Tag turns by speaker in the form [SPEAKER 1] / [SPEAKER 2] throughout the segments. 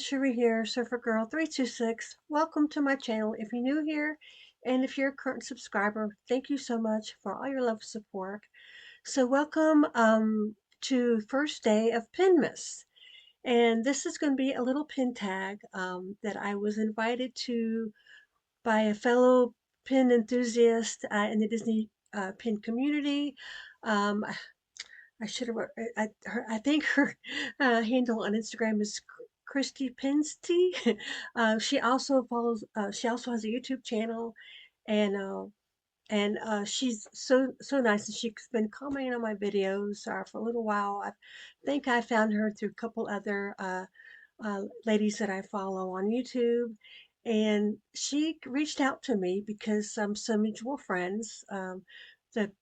[SPEAKER 1] Cherie here, Surfer Girl 326. Welcome to my channel. If you're new here and if you're a current subscriber, thank you so much for all your love and support. So welcome to first day of Pinmas. And this is going to be a little pin tag that I was invited to by a fellow pin enthusiast in the Disney pin community. Um, I should have. I think her handle on Instagram is Christy Pinsty. She also follows. She also has a YouTube channel, and she's so nice. And she's been commenting on my videos for a little while. I think I found her through a couple other ladies that I follow on YouTube. And she reached out to me because some mutual friends, the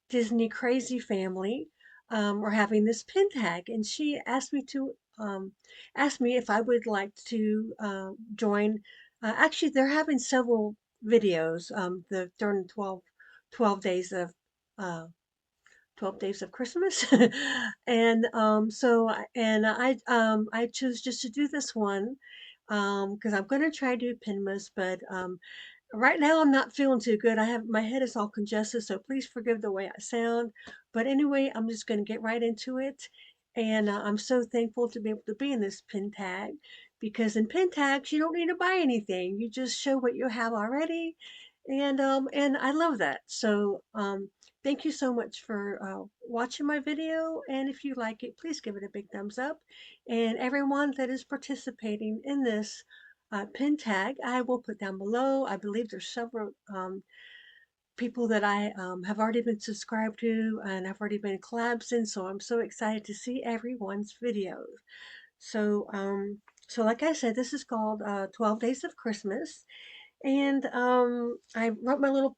[SPEAKER 1] Disney Crazy family, were having this pin tag, and she asked me if I would like to join. Actually, they're having several videos. During 12 days of uh, 12 Days of Christmas. And I chose just to do this one because I'm going to try to do Pinmas, but right now I'm not feeling too good. I have my head is all congested, so please forgive the way I sound. But anyway, I'm just going to get right into it. And I'm so thankful to be able to be in this pin tag because in pin tags you don't need to buy anything. You just show what you have already, and I love that. So thank you so much for watching my video, and if you like it, please give it a big thumbs up. And everyone that is participating in this pin tag, I will put down below. I believe there's several people that I have already been subscribed to and I've already been collabs in, so I'm so excited to see everyone's videos. So, so like I said, this is called 12 Days of Christmas, and I wrote my little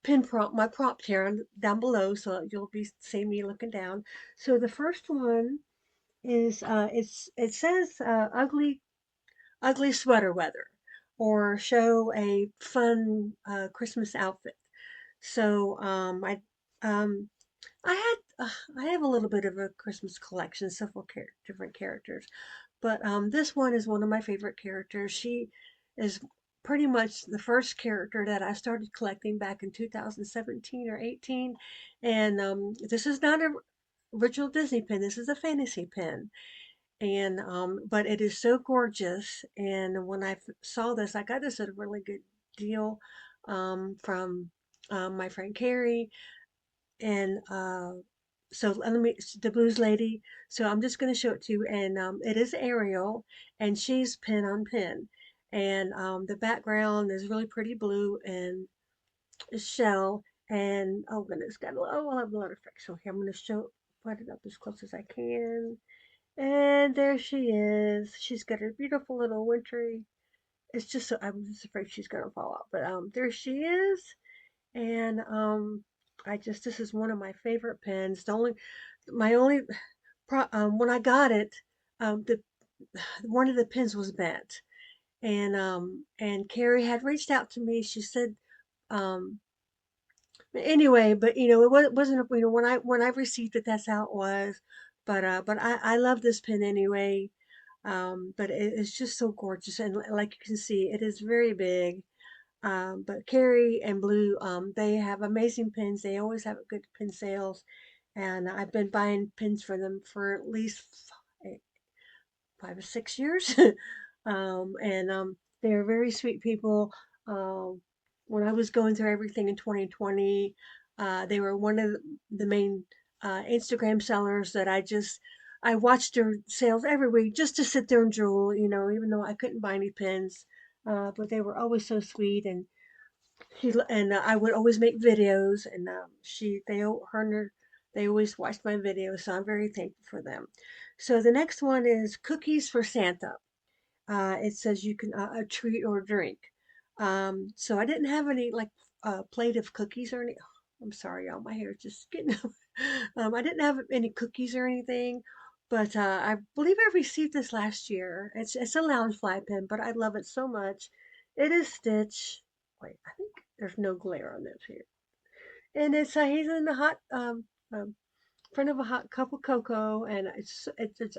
[SPEAKER 1] pin prompt, my prompt here down below, so you'll be seeing me looking down. So the first one is it says ugly sweater weather, or show a fun Christmas outfit. So um, I had I have a little bit of a Christmas collection, several different characters, but this one is one of my favorite characters. She is pretty much the first character that I started collecting back in 2017 or 18, and this is not a original Disney pin. This is a fantasy pin, and but it is so gorgeous. And when I saw this, I got this at a really good deal from my friend Carrie, and so let me the blues lady. So I'm just going to show it to you, and it is Ariel, and she's pin on pin, and the background is really pretty blue and a shell. And oh goodness, got a oh, I'll have a lot of effects. So here I'm going to show put it up as close as I can. And there she is. She's got her beautiful little wintry. It's just so I'm just afraid she's gonna fall out. But there she is. And I just this is one of my favorite pens. The only my only when I got it, the one of the pins was bent. And Carrie had reached out to me. She said um anyway, but wasn't when I received it, that's how it was. But I love this pen anyway. But it's just so gorgeous, and like you can see, it is very big. But Carrie and Blue, they have amazing pins. They always have good pin sales, and I've been buying pins for them for at least 5 or 6 years. And they're very sweet people. When I was going through everything in 2020, they were one of the main Instagram sellers that I watched their sales every week just to sit there and drool, even though I couldn't buy any pins. But they were always so sweet, and I would always make videos, and her and her, they always watched my videos, so I'm very thankful for them. So the next one is cookies for Santa. It says you can a treat or drink. So I didn't have any like plate of cookies or any. I'm sorry, y'all. My hair is just getting. I didn't have any cookies or anything, but I believe I received this last year. It's a lounge fly pen, but I love it so much. It is Stitch. Wait, I think there's no glare on this here, and it's he's in the hot front of a hot cup of cocoa, and it's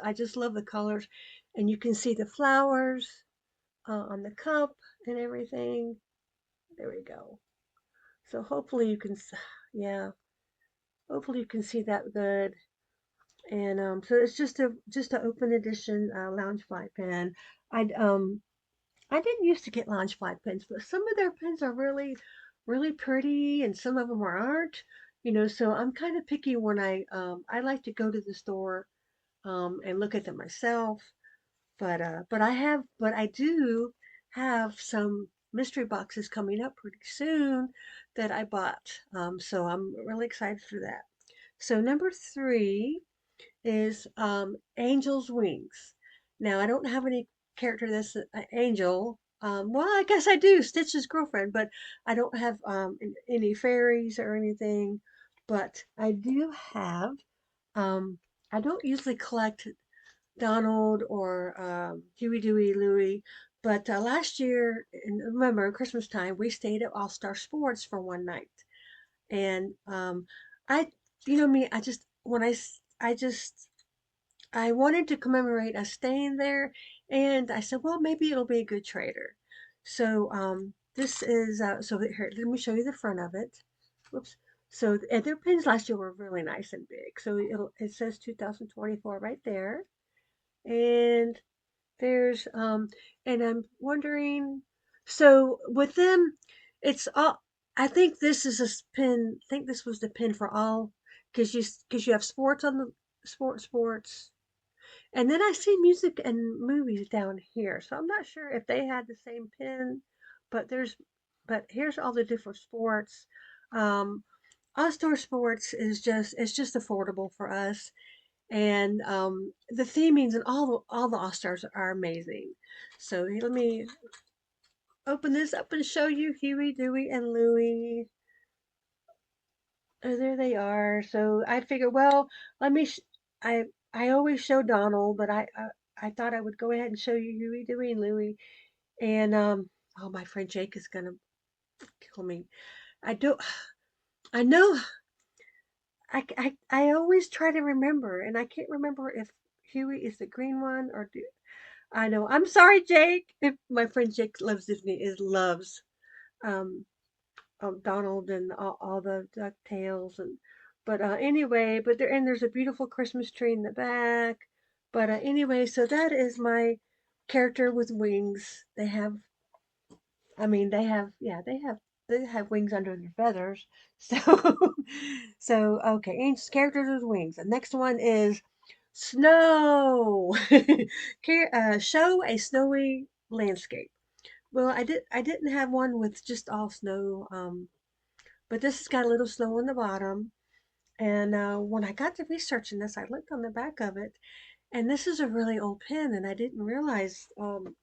[SPEAKER 1] I just love the colors, and you can see the flowers on the cup and everything. There we go. So hopefully you can, yeah, hopefully you can see that good. And so it's just a open edition lounge fly pen. I I didn't used to get lounge fly pens, but some of their pens are really pretty, and some of them aren't. So I'm kind of picky when I like to go to the store and look at them myself. But I do have some mystery boxes coming up pretty soon that I bought. So I'm really excited for that. So number three is Angel's Wings. Now I don't have any character that's an angel. Well, I guess I do, Stitch's girlfriend, but I don't have any fairies or anything. But I do have. Um, I don't usually collect Donald or Huey, Dewey, Louie. But last year, remember Christmas time, we stayed at All Star Sports for one night, and I, me, I just when I just I wanted to commemorate us staying there, and I said, well, maybe it'll be a good trader. So this is here. Let me show you the front of it. Whoops. So and their pins last year were really nice and big. So it says 2024 right there, and there's and I'm wondering, so with them, it's all. I think this is a pin. I think this was the pin for all, because you have sports on the sports, and then I see music and movies down here. So I'm not sure if they had the same pin, but here's all the different sports. Um, All-Star Sports is just affordable for us, and the themings and all the All-Stars are amazing. So let me open this up and show you Huey, Dewey, and Louie. Oh, there they are. So I figured, well, let me. I always show Donald, but I thought I would go ahead and show you Huey, Dewey, and Louie. And oh, my friend Jake is gonna kill me. I do. I know. I always try to remember, and I can't remember if Huey is the green one or do. I know. I'm sorry, Jake. If my friend Jake loves Disney, is loves um Donald and all the DuckTales and but anyway, there's a beautiful Christmas tree in the back. But anyway, so that is my character with wings. I mean, they have wings under their feathers. So so okay, Angels characters with wings. The next one is snow. Show a snowy landscape. Well, I didn't have one with just all snow. But this has got a little snow on the bottom. And when I got to researching this, I looked on the back of it, and this is a really old pen, and I didn't realize. Um,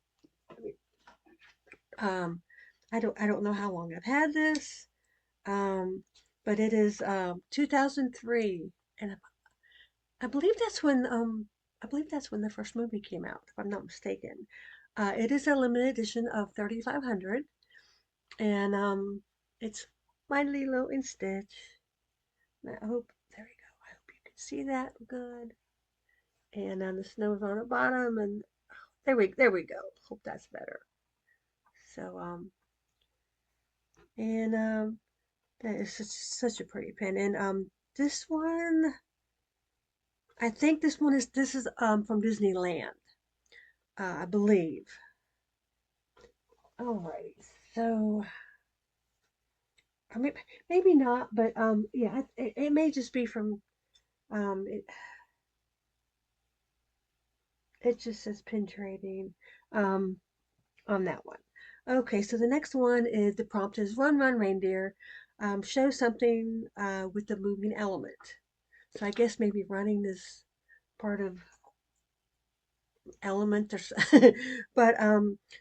[SPEAKER 1] I don't know how long I've had this, um, but it is 2003, and I believe that's when the first movie came out, if I'm not mistaken. It is a limited edition of 3,500, and it's my Lilo and Stitch. I hope there we go. I hope you can see that good. And the snow's on the bottom, and there we go. Hope that's better. So and that is such a pretty pen. And this one, I think this is from Disneyland, I believe. All right. So I mean, maybe not, but yeah, it may just be from um, it. It just says pin trading. Um, on that one. Okay, so the next one is the prompt is run, run, reindeer. Show something with the moving element. So I guess maybe running is part of element or but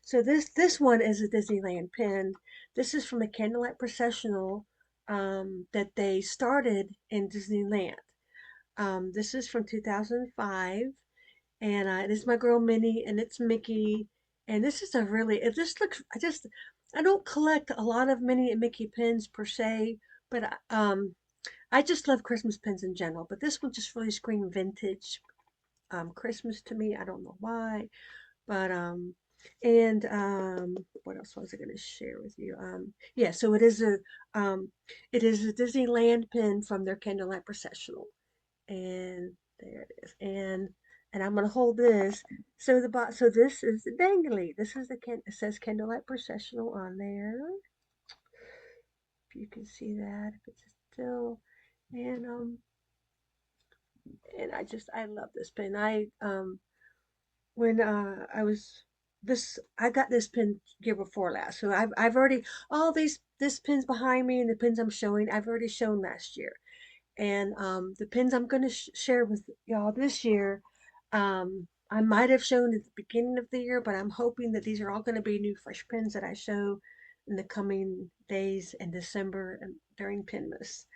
[SPEAKER 1] so this one is a Disneyland pin. This is from a candlelight processional that they started in Disneyland. This is from 2005, and it is my girl Minnie, and it's Mickey, and this is a really it just looks I don't collect a lot of Minnie and Mickey pins per se, but I just love Christmas pins in general, but this one just really screamed vintage Christmas to me. I don't know why, but and what else was I going to share with you? Yeah, so um it is a Disneyland pin from their candlelight processional, and there it is, and I'm gonna hold this. So this is the dangly. This is the it says candlelight processional on there. If you can see that, if it's still, and I love this pin. I when I was this I got this pin year before last. So I've already all these this pins behind me and the pins I'm showing I've already shown last year. And the pins I'm going to share with y'all this year, I might have shown at the beginning of the year, but I'm hoping that these are all going to be new fresh pins that I show in the coming days in December and during Pinmas.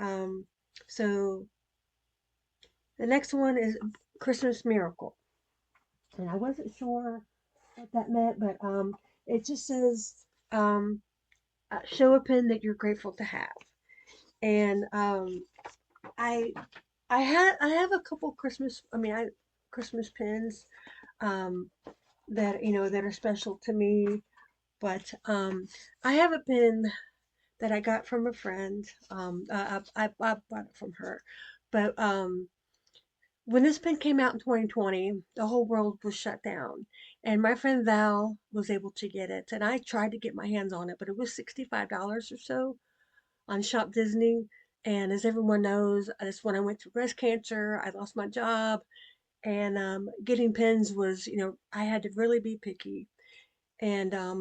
[SPEAKER 1] Um, so the next one is Christmas Miracle, and I wasn't sure what that meant, but it just says show a pin that you're grateful to have, and I I have a couple Christmas I Christmas pins um that that are special to me, but I have a pin that I got from a friend. I bought it from her, but when this pin came out in 2020, the whole world was shut down, and my friend Val was able to get it, and I tried to get my hands on it, but it was $65 or so on Shop Disney. And as everyone knows, that's when I went through breast cancer. I lost my job, and getting pins was, I had to really be picky. And a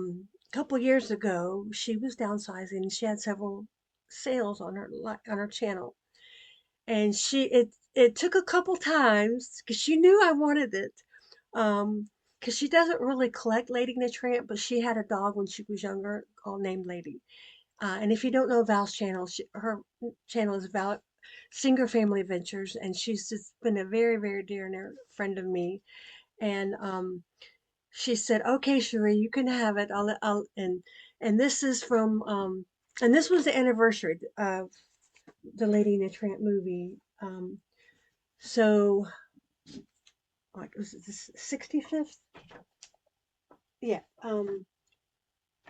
[SPEAKER 1] couple years ago, she was downsizing. She had several sales on her channel, and it took a couple times because she knew I wanted it. Because she doesn't really collect Lady and the Tramp, but she had a dog when she was younger called named Lady. And if you don't know Val's channel, her channel is Val Singer Family Adventures, and she's just been a very, very dear and dear friend of me. And she said, "Okay, Cherie, you can have it. And this is from and this was the anniversary of the Lady and the Tramp movie. So like was it the 65th? Yeah,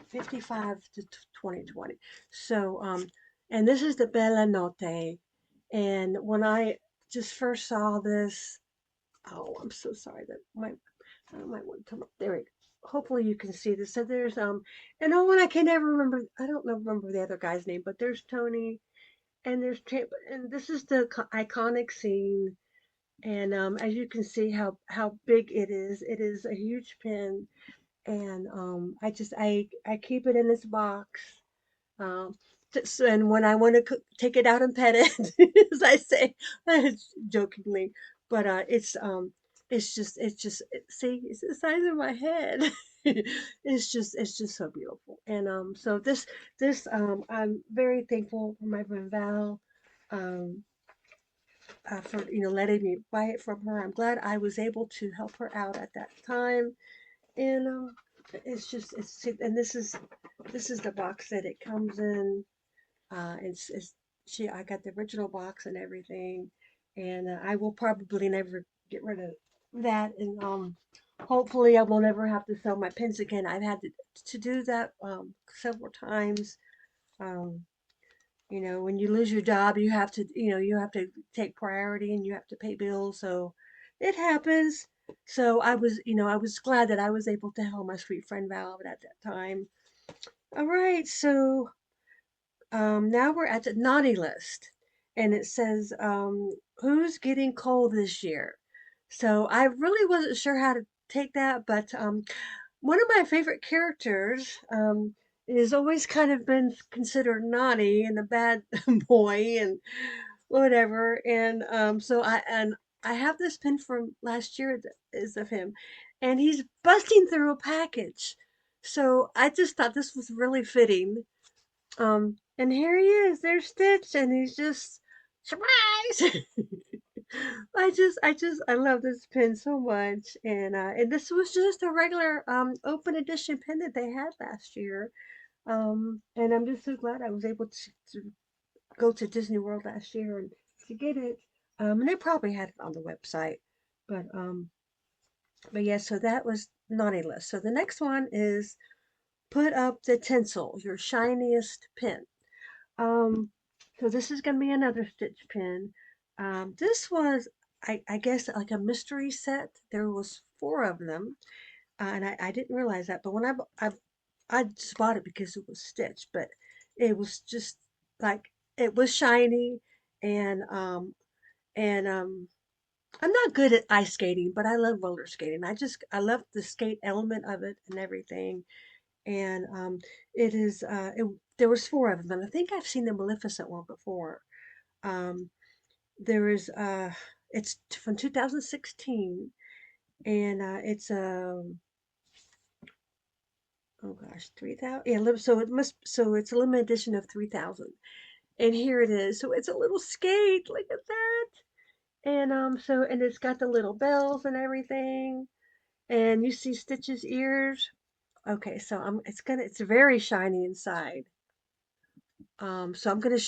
[SPEAKER 1] 55 to 2020. So and this is the Bella Notte. And when I just first saw this, oh, I'm so sorry that I might want to come up. There we go. Hopefully you can see this. So there's and oh, and I can never remember. I don't remember the other guy's name, but there's Tony, and there's Champ, and this is the iconic scene. And as you can see how big it is. It is a huge pin, and I keep it in this box. Um, and when I want to take it out and pet it, as I say, jokingly, but see, it's the size of my head. It's just so beautiful, and so this I'm very thankful for my friend Val, um, for letting me buy it from her. I'm glad I was able to help her out at that time, and and this is the box that it comes in. It's I got the original box and everything, and I will probably never get rid of that. And hopefully I will never have to sell my pins again. I've had to do that several times. Um, when you lose your job, you have to take priority and you have to pay bills. So it happens. So I was glad that I was able to help my sweet friend Val at that time. All right, so now we're at the naughty list, and it says, who's getting cold this year? So I really wasn't sure how to take that, but one of my favorite characters is always kind of been considered naughty and a bad boy and whatever. And I have this pin from last year that is of him, and he's busting through a package. So I just thought this was really fitting, and here he is. There's Stitch, and he's just surprise. I love this pin so much, and this was just a regular open edition pin that they had last year. And I'm just so glad I was able to go to Disney World last year and to get it. And they probably had it on the website, but yeah. So that was naughty list. So the next one is put up the tinsel, your shiniest pin. Um, so this is gonna be another Stitch pin. This was, I guess, like a mystery set. There was four of them, and I didn't realize that. But when I just bought it because it was Stitch, but it was just like it was shiny, and I'm not good at ice skating, but I love roller skating. I love the skate element of it and everything. And it is there was four of them. And I think I've seen the Maleficent one before. Um, there is it's from 2016, and it's oh gosh, 3,000. Yeah, so it's a limited edition of 3,000. And here it is. So it's a little skate. Look at that. And and it's got the little bells and everything. And you see Stitch's ears. Okay, so it's very shiny inside. So I'm gonna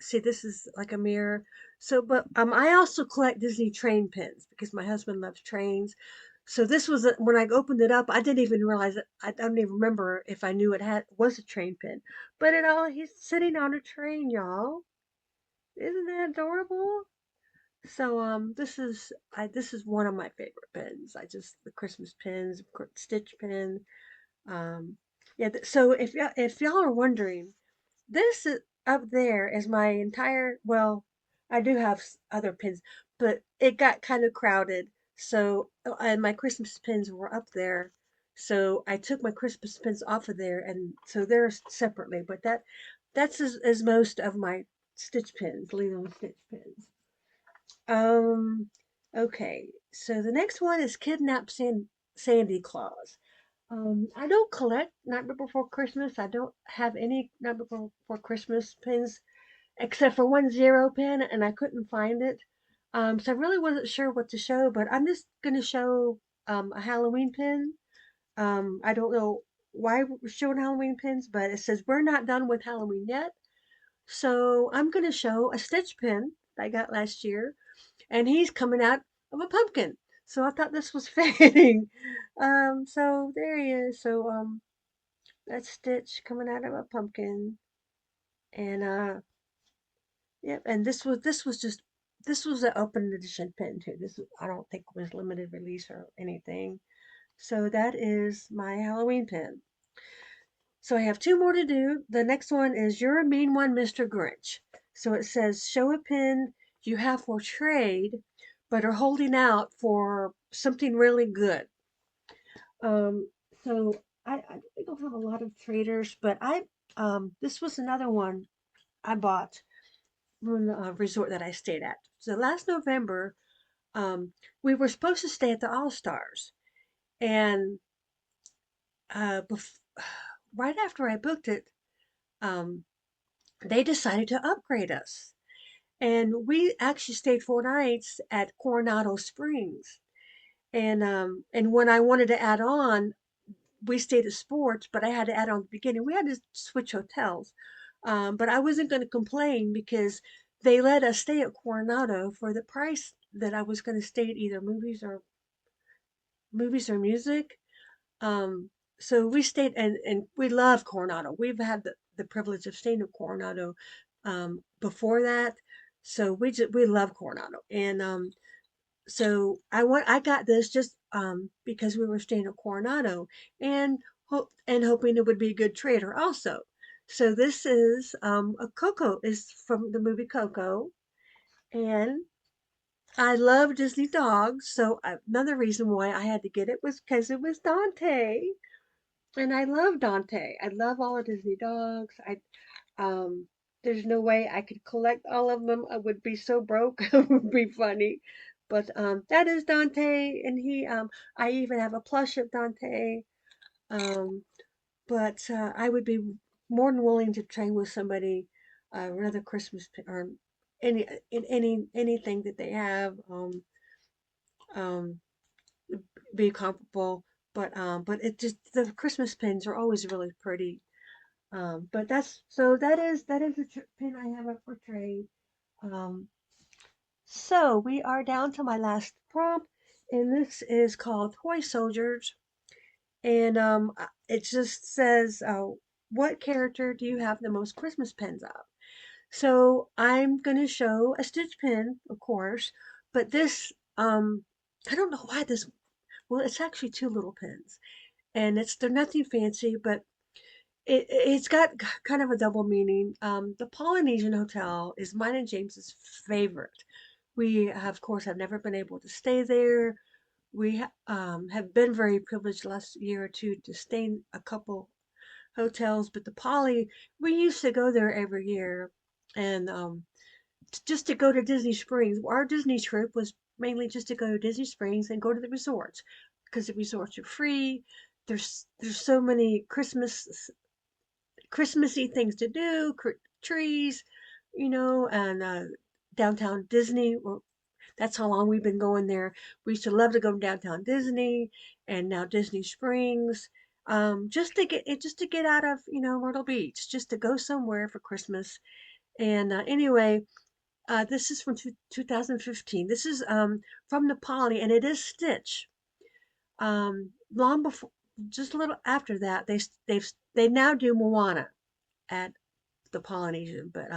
[SPEAKER 1] see, this is like a mirror. So, but I also collect Disney train pins because my husband loves trains. So this was when I opened it up, I didn't even realize it. I don't even remember if I knew it had was a train pin. But he's sitting on a train, y'all. Isn't that adorable? So this is one of my favorite pins. I just the Christmas pins, Stitch pin. Yeah. So if y'all are wondering, this is up there is my entire, well, I do have other pins, but it got kind of crowded. So, and my Christmas pins were up there. So I took my Christmas pins off of there, and so they're separately, but that's as most of my Stitch pins, Lilo and Stitch pins. Um, okay. So the next one is Kidnap Sandy Claus. I don't collect Nightmare Before Christmas. I don't have any Nightmare Before Christmas pins except for one zero pin, and I couldn't find it. So I really wasn't sure what to show, but I'm just gonna show a Halloween pin. I don't know why we're showing Halloween pins, but it says we're not done with Halloween yet. So I'm gonna show a Stitch pin that I got last year, and he's coming out of a pumpkin. So I thought this was fitting. So there he is. So that's Stitch coming out of a pumpkin, and yep. And this was an open edition pin too. I don't think was limited release or anything. So that is my Halloween pin. So I have two more to do. The next one is You're a Mean One, Mr. Grinch. So it says show a pin you have for trade, but are holding out for something really good. Um, so I don't have a lot of traders, but this was another one I bought from the resort that I stayed at. So last November, um, we were supposed to stay at the All Stars, and right after I booked it, um, they decided to upgrade us, and we actually stayed 4 nights at Coronado Springs. And when I wanted to add on, we stayed at Sports, but I had to add on the beginning. We had to switch hotels, but I wasn't going to complain because they let us stay at Coronado for the price that I was going to stay at either movies or music. Um, so we stayed, and we love Coronado. We've had the privilege of staying at Coronado before that, so we love Coronado. And so I got this just because we were staying at Coronado, and hoping it would be a good trader also. So this is a Coco is from the movie Coco, and I love Disney dogs. So another reason why I had to get it was because it was Dante, and I love Dante. I love all of Disney dogs. Um there's no way I could collect all of them. I would be so broke. It would be funny. But that is Dante, and he I even have a plush of Dante. Um but I would be more than willing to train with somebody another or anything that they have um be comparable. But it just the Christmas pins are always really pretty. But that is a pin I have up for trade. Um, so we are down to my last prompt, and this is called Toy Soldiers. And it just says, what character do you have the most Christmas pins of? So I'm going to show a Stitch pin, of course, but this, I don't know why this, well, it's actually two little pins, and they're nothing fancy, but it's got kind of a double meaning. The Polynesian Hotel is mine and James's favorite. We, of course, have never been able to stay there. Have been very privileged last year or two to stay in a couple hotels, but the Poly, we used to go there every year, and just to go to Disney Springs. Our Disney trip was mainly just to go to Disney Springs and go to the resorts because the resorts are free. There's so many Christmassy things to do, trees, and downtown Disney. Well, that's how long we've been going there. We used to love to go to downtown Disney, and now Disney Springs, just to get out of Myrtle Beach, just to go somewhere for Christmas. And anyway, this is from 2015. This is from Nepali, and it is Stitch. Long before, just a little after that, they now do Moana at the Polynesian, but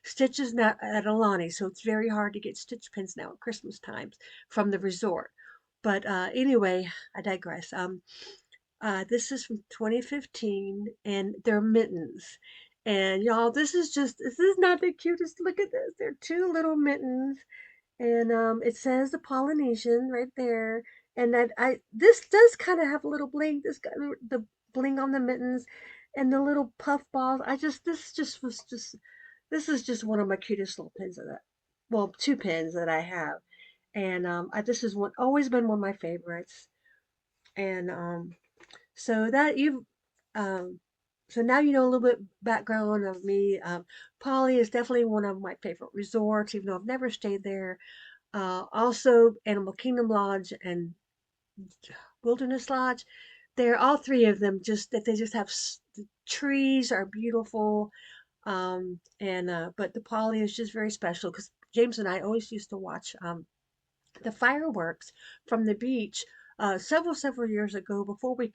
[SPEAKER 1] Stitch is not at Alani, so it's very hard to get Stitch pins now at Christmas times from the resort. But anyway, I digress. This is from 2015, and they're mittens. And y'all, this is not the cutest. Look at this. They're two little mittens, and it says the Polynesian right there. And that I this does kind of have a little bling. This got the bling on the mittens, and the little puff balls. This is just one of my cutest little pins of that. Well, two pins that I have, and this is one always been one of my favorites. And so that you've um, so now you know a little bit background of me. Polly is definitely one of my favorite resorts, even though I've never stayed there. Also, Animal Kingdom Lodge and Wilderness Lodge. They're all three of them. Just that they just have the trees are beautiful. And but the Poly is just very special because James and I always used to watch the fireworks from the beach several years ago before we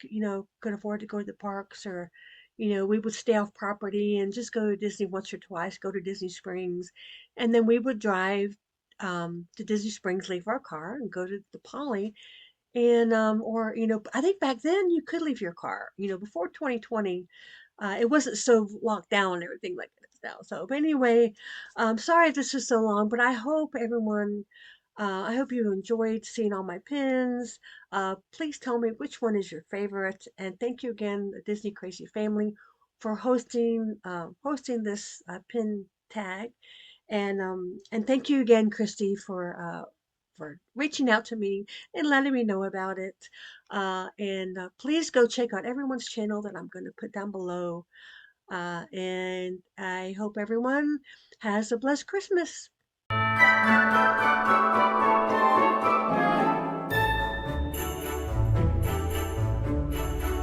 [SPEAKER 1] could afford to go to the parks, or we would stay off property and just go to Disney once or twice, go to Disney Springs, and then we would drive to Disney Springs, leave our car, and go to the Poly. And or I think back then you could leave your car, before 2020. It wasn't so locked down and everything like it is now. So, but anyway, sorry if this was so long, but I hope you enjoyed seeing all my pins. Please tell me which one is your favorite, and thank you again, the Disney Crazy Family, for hosting this pin tag. And thank you again, Christy, for reaching out to me and letting me know about it. And please go check out everyone's channel that I'm going to put down below. And I hope everyone has a blessed Christmas.